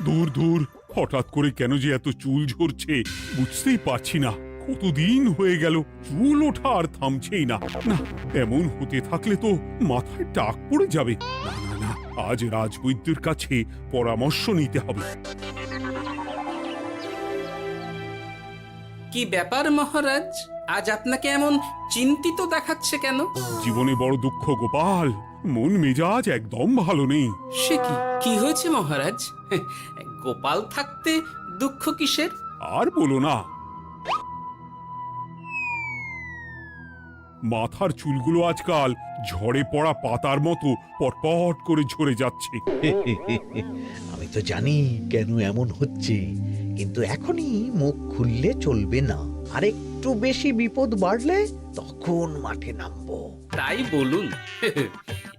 দূর দূর, হঠাৎ করে কেন যে এত চুল ঝরছে বুঝতেই পারছি না। কতদিন হয়ে গেল চুল ওঠা আর থামছেই না। না, এমন হতে থাকলে তো মাথায় টাক পড়ে যাবে। না না না, আজ রাজবৈদ্যের কাছে পরামর্শ নিতে হবে। কি ব্যাপার মহারাজ, আজ আপনাকে এমন চিন্তিত দেখাচ্ছে কেন? জীবনে বড় দুঃখ গোপাল, মন মেজাজ একদম ভালো নেই। সে কি কি হয়েছে মহারাজ? গোপাল থাকতে দুঃখ কিসের? আর বলো না, মাথার চুলগুলো আজকাল ঝড়ে পড়া পাতার মতো পটপট করে ঝরে যাচ্ছে। আমি তো জানি কেন এমন হচ্ছে, কিন্তু এখনই মুখ খুললে চলবে না। আর একটু বেশি বিপদ বাড়লে তখন মাঠে নামবো। তাই বলুন।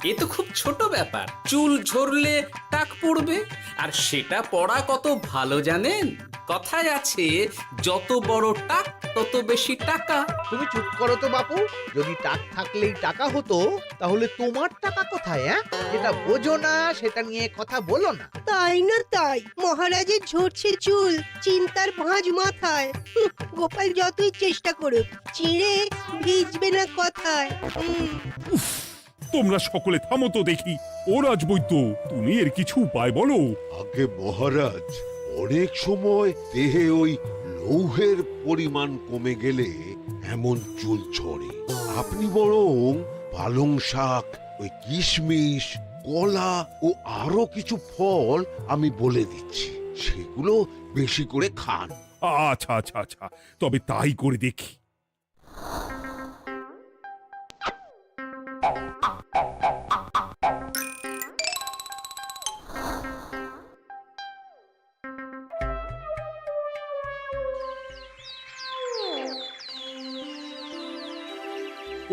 এ তো খুব ছোট ব্যাপার। চুল ঝরলে টাক পড়বে, আর সেটা পড়া কত ভালো জানেন? কথায় আছে, যত বড় টাক তত বেশি টাকা। তুমি চুপ করো তো বাপু। যদি টাক থাকলেই টাকা হতো, তাহলে তোমার টাকা কোথায়? যেটা বোঝো না সেটা নিয়ে কথা বলো না। তাই না তাই, মহারাজের ঝরছে চুল, চিন্তার ভাঁজ মাথায়। গোপাল যতই চেষ্টা করুক, চিড়ে ভিজবে না কথায়। তোমরা সকলে থামো তো দেখি। ও রাজবৈদ্য, তুমি এর কিছু উপায় বলো। আগে মহারাজ, অনেক সময় দেহে ওই লৌহের পরিমাণ কমে গেলে এমন চুল ঝরে। আপনি বরং পালং শাক, ওই কিশমিশ, কলা ও আরো কিছু ফল আমি বলে দিচ্ছি, সেগুলো বেশি করে খান। আচ্ছা আচ্ছা আচ্ছা, তবে তাই করে দেখি।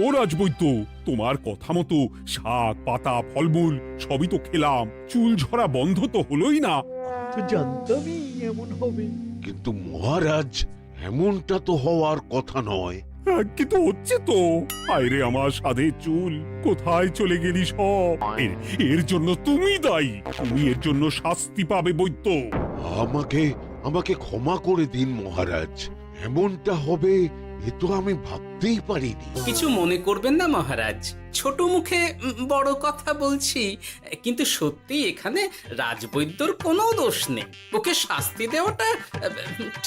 ও রাজবৈদ্য, তোমার কথা মতো শাক পাতা ফলমূল সবই তো খেলাম, চুল ঝরা বন্ধ তো হলোই না। তো জানতামই এমন হবে। কিন্তু মহারাজ, এমনটা তো হওয়ার কথা নয়। কিন্তু হচ্ছে তো। আরে আমার সাধে চুল, কোথায় চলে গেলি সব? এর জন্য তুমি দায়ী। তুমি এর জন্য শাস্তি পাবে বৈদ্য। আমাকে আমাকে ক্ষমা করে দিন মহারাজ। এমনটা হবে এ তো আমি ভাবতেই পারিনি। কিছু মনে করবেন না মহারাজ, ছোট মুখে বড় কথা বলছি। কিন্তু সত্যি এখানে রাজবৈদ্যর কোনো দোষ নেই। ওকে শাস্তি দেওয়াটা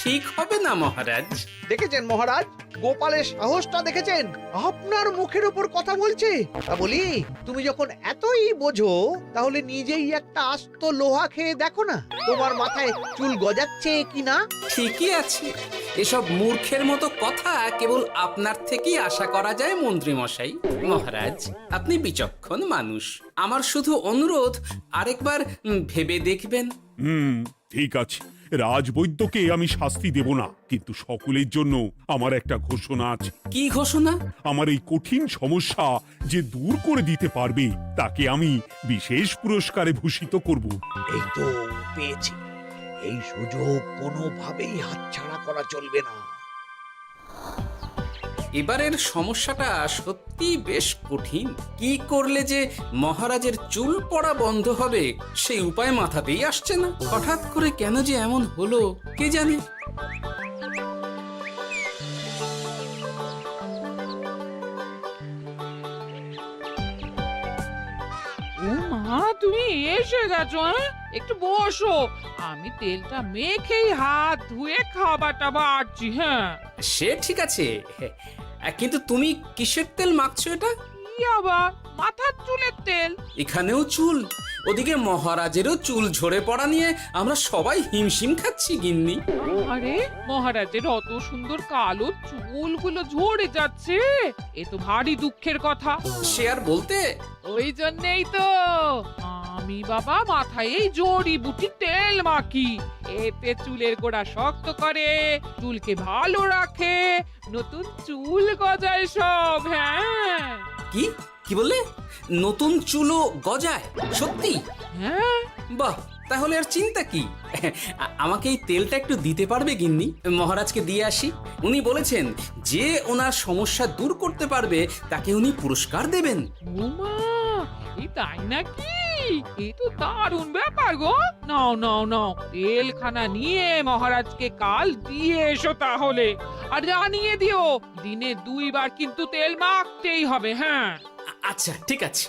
ঠিক হবে না মহারাজ। দেখেছেন মহারাজ, গোপালের সাহসটা দেখেছেন? আপনার মুখের উপর কথা বলছে। তা বলি, তুমি যখন এতই বোঝো, তাহলে নিজেই একটা আস্ত লোহা খেয়ে দেখো না, তোমার মাথায় চুল গজাচ্ছে কিনা। ঠিকই আছে, এসব মূর্খের মতো কথা কেবল আপনার থেকেই আশা করা যায় মন্ত্রী মশাই। মহারাজ, আপনি বিচক্ষণ মানুষ। আমার শুধু অনুরোধ, আরেকবার ভেবে দেখবেন। ঠিক আছে, রাজবৈদ্যকে আমি শাস্তি দেব না, কিন্তু সকলের জন্য আমার একটা ঘোষণা আছে। কি ঘোষণা? আমার এই কঠিন সমস্যা যে দূর করে দিতে পারবে, তাকে আমি বিশেষ পুরস্কারে ভূষিত করব। এই তো পেয়েছি। এই সুযোগ কোনোভাবেই হাতছাড়া করা চলবে না। এবারের সমস্যাটা সত্যি বেশ কঠিন। কি করলে যে মহারাজের চুল পড়া বন্ধ হবে সেই উপায় মাথাতেই আসছে না। হঠাৎ করে কেন যে এমন হলো কে জানে। ও মা, তুমি এসে গেছো? একটু বসো, আমি তেলটা মেখেই হাত ধুয়ে খাবারটা বাড়ছি। হ্যাঁ, সে ঠিক আছে, কিন্তু তুমি কিসের তেল মাখছো এটা? কি আবার মাথার চুলের তেল? এখানেও চুল, ওদিকে মহারাজেরও চুল ঝরে পড়া নিয়ে আমরা সবাই হিমশিম খাচ্ছি গিন্নি। আরে, মহারাজের অত সুন্দর কালো চুলগুলো ঝরে যাচ্ছে, এ তো ভারী দুঃখের কথা। সে আর বলতে। ওই জন্যই তো আমি বাবা মাথায় এই জড়িবুটি তেল মাখি। এতে চুলের গোড়া শক্ত করে, চুলকে ভালো রাখে, নতুন চুল গজায় সব। হ্যাঁ। কি কি বললে? নতুন চুলও গজায়? সত্যি? হ্যাঁ, বাহ, তাহলে আর চিন্তা কি? আমাকে এই তেলটা একটু দিতে পারবে গিন্নি? মহারাজকে দিয়ে আসি। উনি বলেছেন যে ওনার সমস্যা দূর করতে পারবে তাকে উনি পুরস্কার দেবেন। ওমা, এই তাই নাকি? এ তো দারুণ ব্যাপার গো। নাও নাও নাও, তেলখানা নিয়ে মহারাজকে কাল দিয়ে এসো তাহলে। আর জানিয়ে দিও, দিনে 2 বার কিন্তু তেল মাখতেই হবে। হ্যাঁ, আচ্ছা, ঠিক আছে।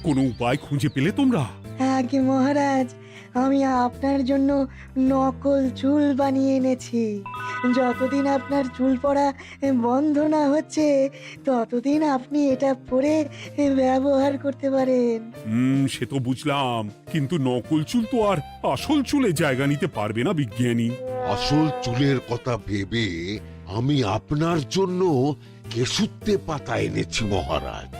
কোনো উপায় খুঁজে পেলে তোমরা? আগে মহারাজ, আমি আপনার জন্য নকল চুল বানিয়ে এনেছি। যতদিন আপনার চুল পড়া বন্ধ না হচ্ছে ততদিন আপনি এটা পরে ব্যবহার করতে পারেন। সে তো বুঝলাম, কিন্তু নকল চুল তো আর আসল চুলে জায়গা নিতে পারবে না বিজ্ঞানী। আসল চুলের কথা ভেবে আমি আপনার জন্য কেশুত্তে পাতা এনেছি মহারাজ।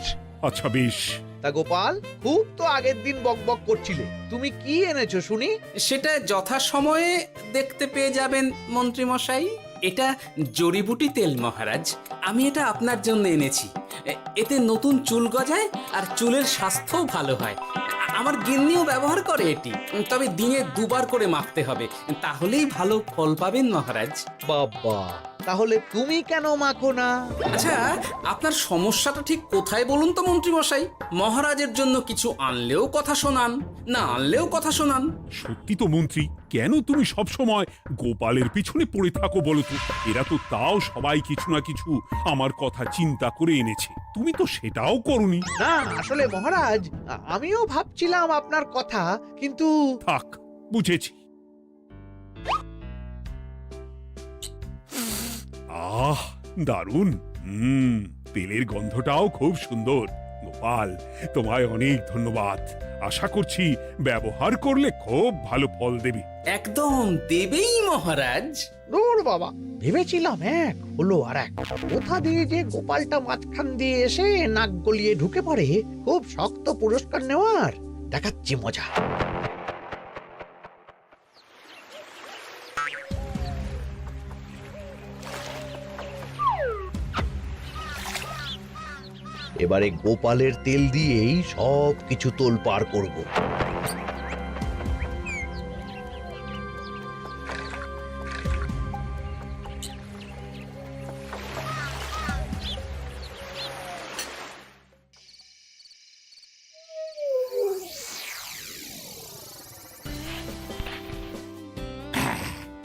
আচ্ছা বেশ। তা গোপাল, খুব তো আগের দিন বকবক করছিলে, তুমি কি এনেছো শুনি? সেটা যথাসময়ে দেখতে পেয়ে যাবেন মন্ত্রী মশাই। এটা জড়িবুটি তেল মহারাজ। আমি এটা আপনার জন্য এনেছি। এতে নতুন চুল গজায় আর চুলের স্বাস্থ্যও ভালো হয়। আমার গিন্নিও ব্যবহার করে এটি, তবে দিনে 2 বার করে মাখতে হবে, তাহলেই ভালো ফল পাবেন মহারাজ। বাবা, তাহলে তুমি কেন মাখো না? আচ্ছা, আপনার সমস্যাটা ঠিক কোথায় বলুন তো মন্ত্রী মশাই? মহারাজের জন্য কিছু আনলেও কথা শোনান, না আনলেও কথা শোনান। সত্যি তো মন্ত্রী, কেন তুমি সব সময় গোপালের পিছনে পড়ে থাকো বলো তো? এরা তো তাও সবাই কিছু না কিছু আমার কথা চিন্তা করে এনেছে, তুমি তো সেটাও করনি। না, আসলে মহারাজ, আমিও ভাবছিলাম আপনার কথা, কিন্তু থাক, বুঝেছি। আহ, দারুণ। তেলের গন্ধটাও খুব সুন্দর। গোপাল, তোমায় অনেক ধন্যবাদ। আশা করছি ব্যবহার করলে খুব ভালো ফল দেবে। একদম দেবেই মহারাজ। দূর বাবা, ভেবেছিলাম এক, হলো আর এক। কোথা দিয়ে যে গোপালটা মাঝখান দিয়ে এসে নাক গলিয়ে ঢুকে পড়ে, খুব শক্ত পুরস্কার নেওয়ার। দেখাচ্ছি মজা। এবারে গোপালের তেল দিয়েই সব কিছু তোলপাড় করব।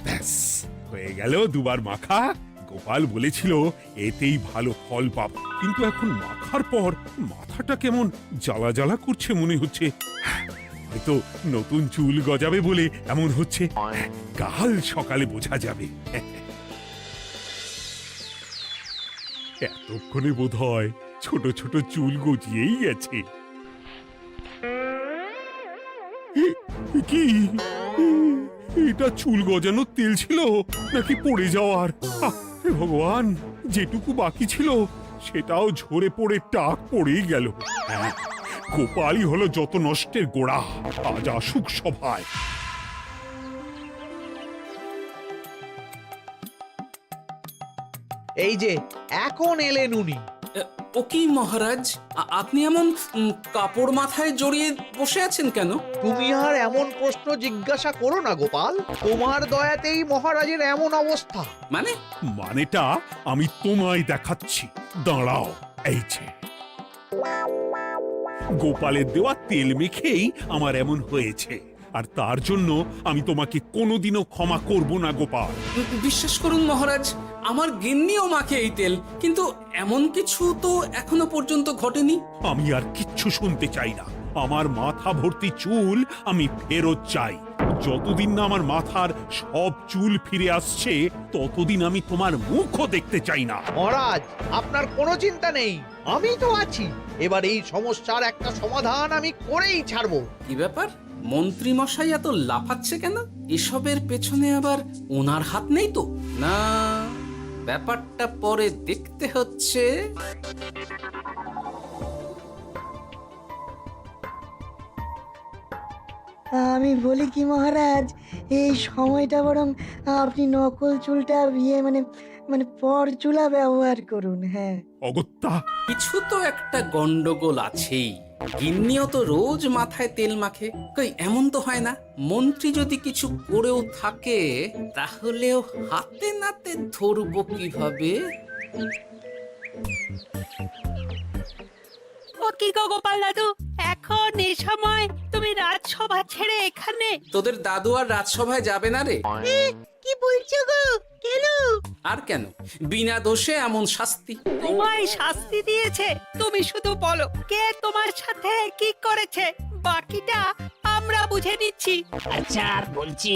ব্যাস, হয়ে গেল 2 বার মাখা। গোপাল বলেছিল এতেই ভালো ফল পাব, কিন্তু এখন মাখার পর মাথাটা কেমন জ্বালা জ্বালা করছে মনে হচ্ছে। হয়তো নতুন চুল গজাবে বলে এমন হচ্ছে। কাল সকালে বোঝা যাবে। এতক্ষণে বোধ হয় ছোট ছোট চুল গজিয়েই গেছে। কি এটা চুল গজানোর তেল ছিল নাকি পড়ে যাওয়ার? হে ভগবান, যেটুকু বাকি ছিল সেটাও ঝরে পড়ে টাক পড়েই গেল। হ্যাঁ, গোপালই হলো যত নষ্টের গোড়া। আজ আসুক সভায়। এই যে এখন এলেন উনি। ও কি মহারাজ, আপনি এমন কাপড় মাথায় জড়িয়ে বসে আছেন কেন? তুমি আর এমন প্রশ্ন জিজ্ঞাসা করো না গোপাল, তোমার দয়াতেই মহারাজের এমন অবস্থা। মানে? মানেটা আমি তোমায় দেখাচ্ছি, দাঁড়াও। এই যে গোপালের দেওয়া তেল মেখেই আমার এমন হয়েছে, আর তার জন্য আমি তোমাকে কোনোদিনও ক্ষমা করব না গোপাল। বিশ্বাস করুন মহারাজ, আমার গিন্নিও মাখে এই তেল, কিন্তু এমন কিছু তো এখনো পর্যন্ত ঘটেনি। আমি আর কিচ্ছু শুনতে চাই না। আমার মাথা ভর্তি চুল আমি ফেরত চাই। যতদিন না আমার মাথার সব চুল ফিরে আসছে ততদিন আমি তোমার মুখও দেখতে চাই না। মহারাজ, আপনার কোনো চিন্তা নেই, আমি তো আছি। এবার এই সমস্যার একটা সমাধান আমি করেই ছাড়বো। কি ব্যাপার, মন্ত্রী মশাই এত লাফাচ্ছে কেন? এসবের পেছনে আবার ওনার হাত নেই তো? না, ব্যাপারটা পরে দেখতে হচ্ছে। আমি বলি কি মহারাজ, এই সময়টা বরং আপনি নকল চুলটা মানে মানে পরচুলা ব্যবহার করুন। হ্যাঁ, অগত্যা, কিছু তো একটা গন্ডগোল আছেই। গিন্নিও তো রোজ মাথায় তেল মাখে, কই এমন তো হয় না। মন্ত্রী যদি কিছু করেও থাকে তাহলেও হাতে নাতে ধরবো কিভাবে? ও কি গো গোপাল দাদু, এখন এই সময় তুমি রাজসভা ছেড়ে এখানে? তোদের দাদু আর রাজসভায় যাবে না রে? কি বলছো গো? কেন? আর কেন, বিনা দোষে এমন শাস্তি। তোমায় শাস্তি দিয়েছে, তুমি শুধু বলো কে তোমার সাথে কি করেছে, বাকিটা আমরা বুঝে নিচ্ছি। আচ্ছা বলছি,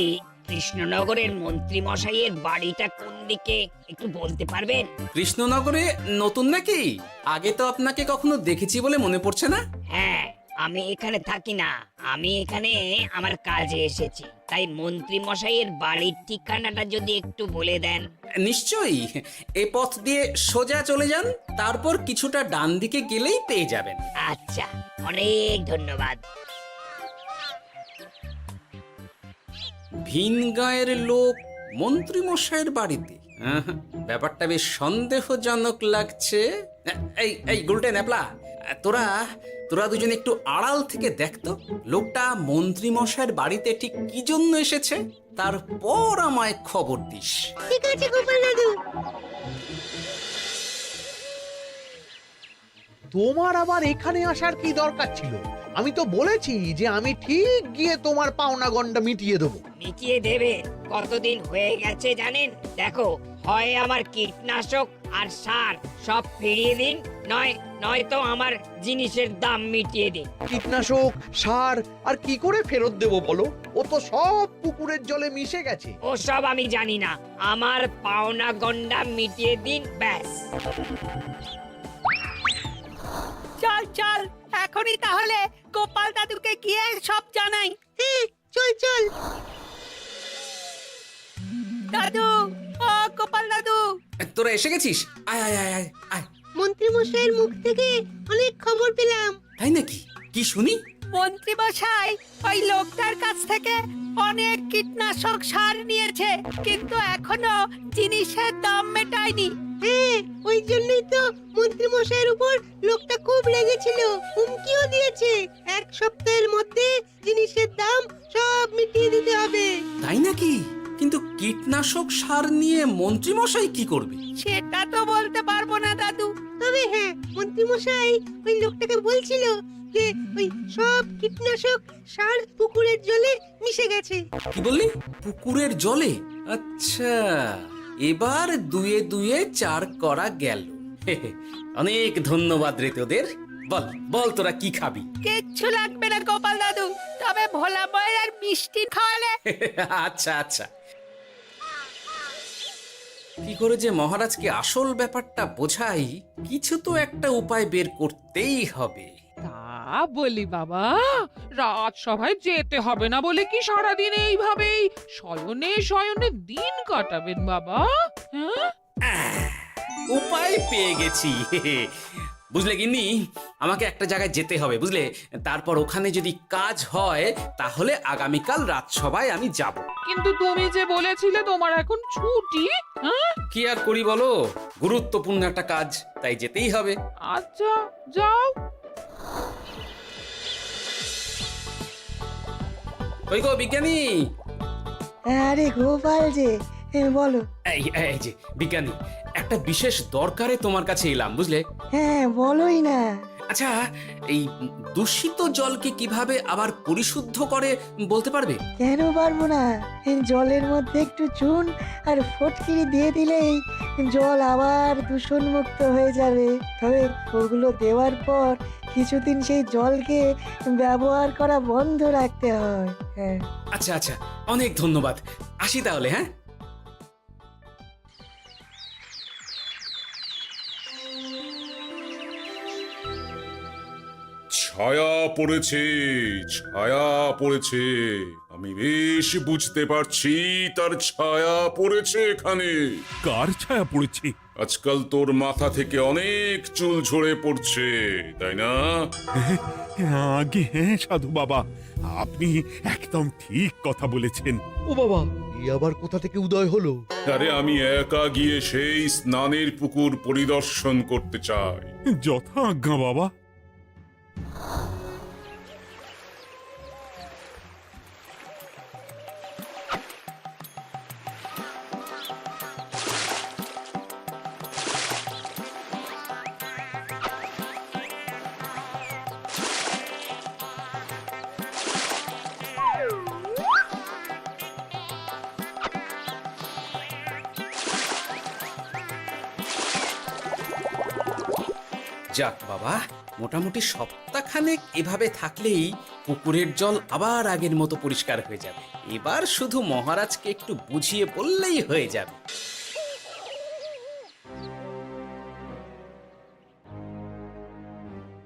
কৃষ্ণনগরের মন্ত্রী মশাইয়ের বাড়িটা কোন দিকে একটু বলতে পারবেন? কৃষ্ণনগরে নতুন নাকি? আগে তো আপনাকে কখনো দেখেছি বলে মনে পড়ছে না। হ্যাঁ, আমি এখানে থাকি না, আমি এখানে আমার কাজে এসেছি, তাই মন্ত্রী মশাইয়ের বাড়ির ঠিকানাটা যদি একটু বলে দেন। নিশ্চয়ই, এ পথ দিয়ে সোজা চলে যান, তারপর কিছুটা ডান দিকে গেলেই পেয়ে যাবেন। আচ্ছা, অনেক ধন্যবাদ। ভিন গাঁয়ের লোক মন্ত্রী মশাইয়ের বাড়িতে, ব্যাপারটা বেশ সন্দেহজনক লাগছে। এই এই গুলটে ন্যাপলা, তোরা তোরা দুজন একটু আড়াল থেকে দেখতো লোকটা মন্ত্রী মশাইয়ের বাড়িতে ঠিক কি জন্য এসেছে, তারপর আমায় খবর দিস। ঠিক আছে গোপাল দাদু। তোমার আবার এখানে আসার কি দরকার ছিল? আমি তো বলেছি যে আমি ঠিক গিয়ে তোমার পাওনা গন্ডা মিটিয়ে দেবো। মিটিয়ে দেবে? কতদিন হয়ে গেছে জানেন? দেখো, হয় আমার কীটনাশক আর সার সব ফিরিয়ে দিন, নয়তো আমার জিনিসের দাম মিটিয়ে দিন। কীটনাশক, সার আর কি করে ফেরত দেবো বলো? ও তো সব পুকুরের জলে মিশে গেছে। ওসব আমি জানি না, আমার পাওনা গন্ডা মিটিয়ে দিন, ব্যাস। চল চল, এখনই তাহলে গোপাল দাদুকে গিয়ে সব জানাই। চল চল। দাদু, ও গোপাল দাদু। তোরা এসে গেছিস? আয় আয় আয় আয় আয়। মন্ত্রী মশাইয়ের মুখ থেকে অনেক খবর পেলাম। তাই নাকি? কি শুনি? মন্ত্রী মশাই ওই লোকটার কাছ থেকে অনেক কীটনাশক সার নিয়েছে, কিন্তু এখনো জিনিসের দাম মেটায়নি। হ্যাঁ, ওই জন্যই তো মন্ত্রী মশাইয়ের উপর লোকটা খুব রেগেছিল, হুমকিও দিয়েছে 1 সপ্তাহের মধ্যে জিনিসের দাম সব মিটিয়ে দিতে হবে। তাই নাকি? কিন্তু কীটনাশক সার নিয়ে মন্ত্রী মশাই কি করবে? সেটা তো বলতে পারবো না দাদু। তবে হ্যাঁ, মন্ত্রী মশাই ওই লোকটাকে বলছিল যে ওই সব কীটনাশক সার পুকুরের জলে মিশে গেছে। কি বললি? পুকুরের জলে? আচ্ছা, এবার দুয়ে দুয়ে 4 করা গেল। অনেক ধন্যবাদ রে তোদের। বল বল, তোরা কি খাবি? কিচ্ছু লাগবে না গোপাল দাদু, তবে ভোলা বয়ের আর মিষ্টি খাওয়ালে। আচ্ছা আচ্ছা। কি করে যে মহারাজকে আসল ব্যাপারটা বোঝাই, কিছু তো একটা উপায় বের করতেই হবে। তা বলি বাবা, রাজসভায় যেতে হবে না বলে কি সারাদিন এইভাবেই শয়নে শয়নে দিন কাটাবেন বাবা? হ্যাঁ, উপায় পেয়ে গেছি। বুঝলে গিন্নি, আমাকে একটা জায়গায় যেতে হবে, বুঝলে? তারপর ওখানে যদি কাজ হয় তাহলে আগামীকাল রাজসভায় আমি যাব। কিন্তু তুমি যে বলেছিলে তোমার এখন ছুটি। হ্যাঁ, কি আর করি বলো, গুরুত্বপূর্ণ একটা কাজ, তাই যেতেই হবে। আচ্ছা যাও। ওই গো বিজ্ঞানী, আরে গোপাল যে, বলো। এই যে বিজ্ঞানী, একটা বিশেষ দরকারে তোমার কাছে এলাম, বুঝলে? হ্যাঁ, বলোই না। আচ্ছা, এই দূষিত জলকে কিভাবে আবার পরিশুদ্ধ করে বলতে পারবে? কেন পারবো না? জলের মধ্যে একটু চুন আর ফটকিরি দিয়ে দিলেই জল আবার দূষণমুক্ত হয়ে যাবে। তবে ওগুলো দেওয়ার পর কিছুদিন সেই জলকে ব্যবহার করা বন্ধ রাখতে হয়। হ্যাঁ। আচ্ছা আচ্ছা, অনেক ধন্যবাদ, আসি তাহলে। হ্যাঁ, ছায়া পড়েছে, ছায়া পড়েছে। আমি বেশ বুঝতে পারছি তার ছায়া পড়েছে এখানে। কার ছায়া পড়েছে? আজকাল তোর মাথা থেকে অনেক চুল ঝরে পড়ছে, তাই না? আগে হ্যাঁ সাধু বাবা, আপনি একদম ঠিক কথা বলেছেন। ও বাবা, এই আবার কোথা থেকে উদয় হলো? আরে আমি একা গিয়ে সেই স্নানের পুকুর পরিদর্শন করতে চাই। যথা আজ্ঞা বাবা। যাক বাবা, মোটামুটি সপ্তাহখানেক এভাবে থাকলেই পুকুরের জল আবার আগের মতো পরিষ্কার হয়ে যাবে। এবার শুধু মহারাজকে একটু বুঝিয়ে বললেই হয়ে যাবে।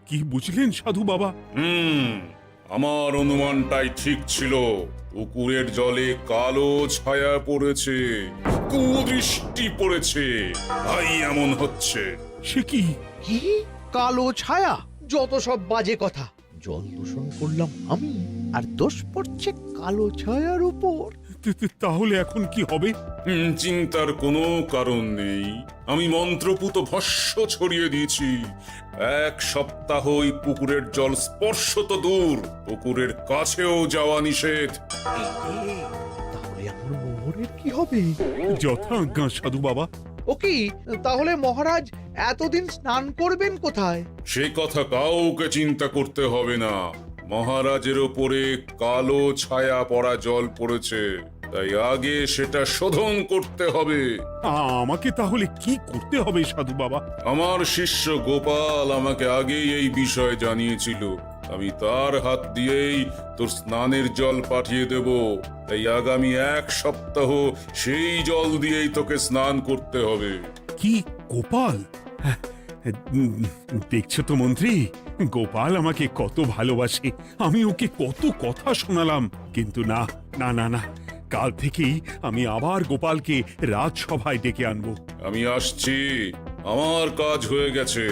কি বুঝলেন সাধু বাবা? আমার অনুমানটাই ঠিক ছিল। পুকুরের জলে কালো ছায়া পড়েছে, কুদৃষ্টি পড়েছে, তাই এমন হচ্ছে। সে কি? কি কালো ছায়া? যত সব বাজে কথা। জল দূষণ করলাম আমি, আর দোষ পড়ছে কালো ছায়ার উপর। তাহলে এখন কি হবে? চিন্তার কোনো কারণ নেই। আমি মন্ত্রপুত ভস্য ছড়িয়ে দিয়েছি। 1 সপ্তাহ ওই পুকুরের জল স্পর্শ তো দূর, পুকুরের কাছেও যাওয়া নিষেধ। তাহলে আমার মোহরের কি হবে? যথা আজ্ঞা সাধু বাবা। ও কি, তাহলে মহারাজ এতদিন স্নান করবেন কোথায়? সে কথা কাউকে চিন্তা করতে হবে না। মহারাজের ওপরে কালো ছায়া পড়া জল পড়েছে, তাই আগে সেটা শোধন করতে হবে। আমাকে তাহলে কি করতে হবে সাধু বাবা? আমার শিষ্য গোপাল আমাকে আগেই এই বিষয় জানিয়েছিল। আমি তার হাত দিয়েই তোর স্নানের জল পাঠিয়ে দেব। তাই আগামী 1 সপ্তাহ সেই জল দিয়েই তোকে স্নান করতে হবে। কি গোপাল? দেখছো তো মন্ত্রী, গোপাল আমাকে কত ভালোবাসে। আমি ওকে কত কথা শোনালাম, কিন্তু না না না না, কাল থেকেই আমি আবার গোপালকে রাজসভায় ডেকে আনবো। আমি আসছি, আমার কাজ হয়ে গেছে।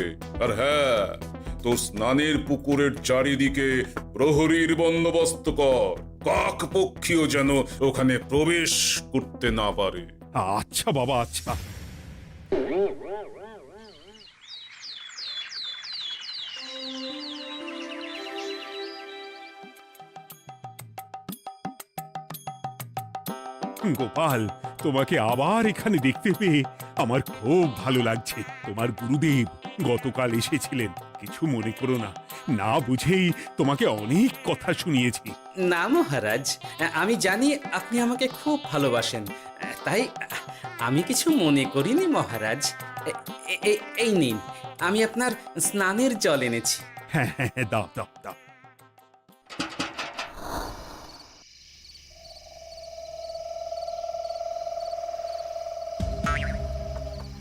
আর হ্যাঁ, তোর স্নানের পুকুরের চারিদিকে প্রহরীর বন্দোবস্ত কর। কাক পক্ষীও যেন ওখানে প্রবেশ করতে না পারে। আচ্ছা বাবা, আচ্ছা। গোপাল, তোমাকে আবার এখানে দেখতে পেয়ে আমার খুব ভালো লাগছে। তোমার গুরুদেব গতকাল এসেছিলেন, কিছু মনে করো না। না বুঝেই তোমাকে অনেক কথা শুনিয়েছি। না মহারাজ, আমি জানি আপনি আমাকে খুব ভালোবাসেন, তাই আমি কিছু মনে করিনি মহারাজ। এই নিন, আমি আপনার স্নানের জল এনেছি। হ্যাঁ হ্যাঁ হ্যাঁ, দাও দাও দাও।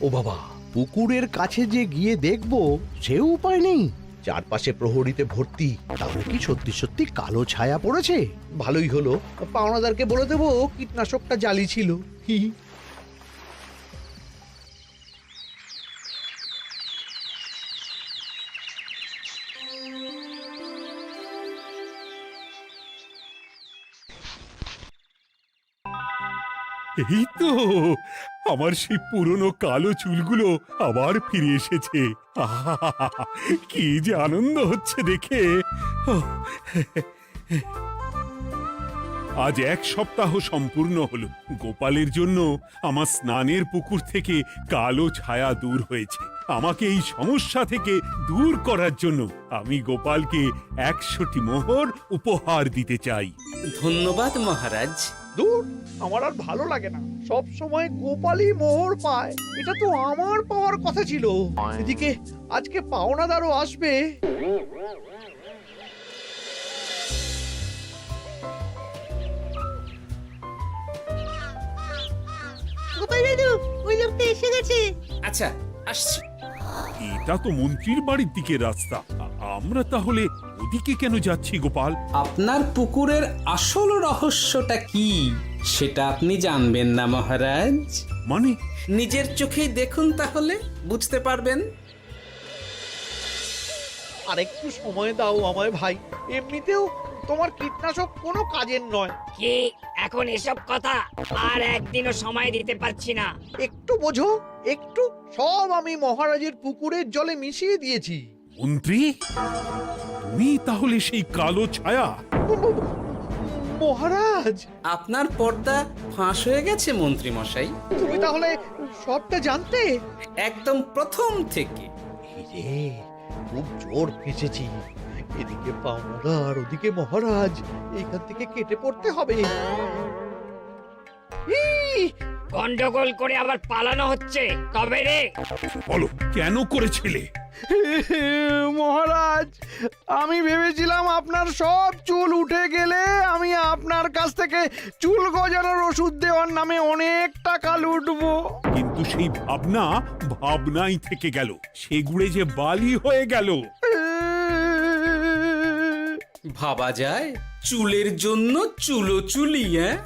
ও বাবা, পুকুরের কাছে যে গিয়ে দেখবো সে উপায় নেই। চারপাশে প্রহরীতে ভর্তি, তাহলে কি সত্যি সত্যি কালো ছায়া পড়েছে? ভালোই হলো, পাওনাদারকে বলে দেবো কীটনাশকটা জালি ছিল। হি হি। এই তো আমার সেই পুরনো কালো চুলগুলো আবার ফিরে এসেছে। আহা, কি যে আনন্দ হচ্ছে দেখে। আজ 1 সপ্তাহ সম্পূর্ণ হলো। গোপালের জন্য আমার স্নানের পুকুর থেকে কালো ছায়া দূর হয়েছে। আমাকে এই সমস্যা থেকে দূর করার জন্য আমি গোপালকে 100টি মোহর উপহার দিতে চাই। ধন্যবাদ মহারাজ। দূর, আমার আর ভালো লাগে না। সব সময় গোপালই মোহর পায়, এটা তো আমার পাওয়ার কথা ছিল। এদিকে আজকে পাওনাদারও আসবে। গোপাল দাদু, ওই লোকটা এসে গেছে। আচ্ছা, আসছি। এটা তো মন্ত্রীর বাড়ির দিকে রাস্তা। আমরা তাহলে ওদিকে কেন যাচ্ছি গোপাল? আপনার পুকুরের আসল রহস্যটা কি সেটা আপনি জানবেন না মহারাজ। মানে নিজের চোখেই দেখুন, তাহলে বুঝতে পারবেন। আর একটু সময় দাও আমায় ভাই, এমনিতেও তোমার কীটনাশক কোনো কাজের নয়। কি এখন এসব কথা? আর একদিনও সময় দিতে পারছি না। একটু বোঝো, একটু। সব আমি মহারাজের পুকুরের জলে মিশিয়ে দিয়েছি। মন্ত্রী, তুমি তাহলে সেই কালো ছায়া? মহারাজ, আপনার পর্দা ফাঁস হয়ে গেছে মন্ত্রী মশাই। তুমি তাহলে সবটা জানতে? একদম প্রথম থেকে। রে, খুব জোর ফেঁসেছি। এদিকে পাওনাদার, ওদিকে মহারাজ, এখান থেকে কেটে পড়তে হবে। গন্ডগোল করে আবার পালানো হচ্ছে তবে রে। বলো, কেন করেছিলে? মহারাজ, আমি ভেবেছিলাম আপনার সব চুল উঠে গেলে আমি আপনার কাছ থেকে চুল গজানোর ওষুধ দেওয়ার নামে অনেক টাকা লুটবো। কিন্তু সেই ভাবনা ভাবনাই থেকে গেল, সেগুড়ে যে বালি হয়ে গেল। ভাবা যায় চুলের জন্য চুলো চুলি, হ্যাঁ?